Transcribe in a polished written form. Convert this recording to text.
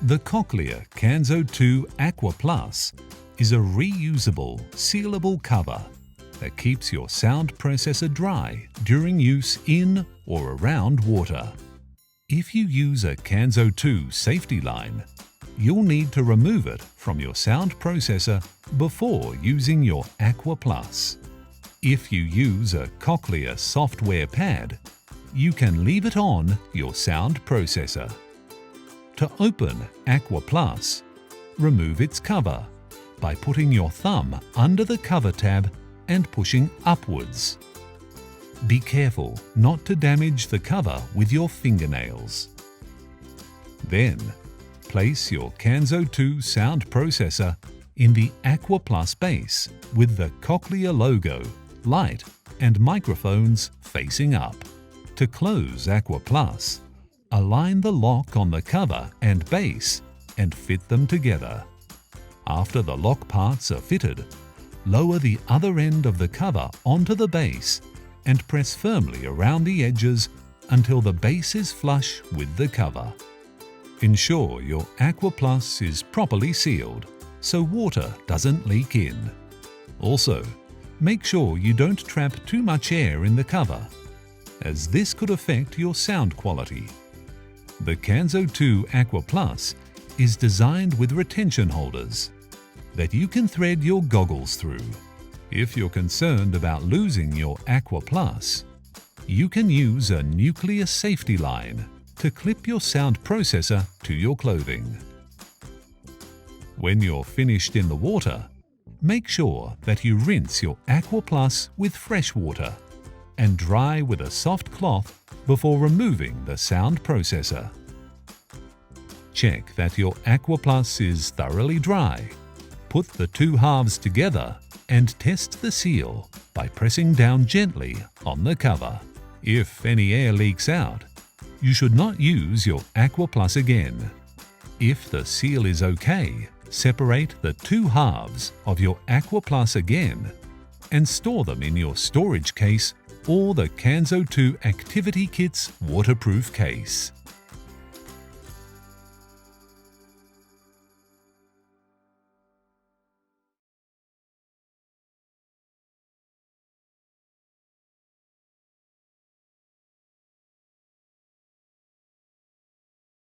The Cochlear Kanso 2 Aqua Plus is a reusable, sealable cover that keeps your sound processor dry during use in or around water. If you use a Kanso 2 safety line, you'll need to remove it from your sound processor before using your Aqua Plus. If you use a Cochlear software pad, you can leave it on your sound processor. To open Aqua Plus, remove its cover by putting your thumb under the cover tab and pushing upwards. Be careful not to damage the cover with your fingernails. Then, place your Kanso 2 sound processor in the Aqua Plus base with the Cochlear logo, light and microphones facing up. To close Aqua Plus, align the lock on the cover and base and fit them together. After the lock parts are fitted, lower the other end of the cover onto the base and press firmly around the edges until the base is flush with the cover. Ensure your Aqua Plus is properly sealed so water doesn't leak in. Also, make sure you don't trap too much air in the cover, as this could affect your sound quality. The Kanso 2 Aqua Plus is designed with retention holders that you can thread your goggles through. If you're concerned about losing your Aqua Plus, you can use a nuclear safety line to clip your sound processor to your clothing. When you're finished in the water, make sure that you rinse your Aqua Plus with fresh water and dry with a soft cloth before removing the sound processor. Check that your Aqua Plus is thoroughly dry. Put the two halves together and test the seal by pressing down gently on the cover. If any air leaks out, you should not use your Aqua Plus again. If the seal is okay, separate the two halves of your Aqua Plus again and store them in your storage case or the Kanso 2 Activity Kit's waterproof case.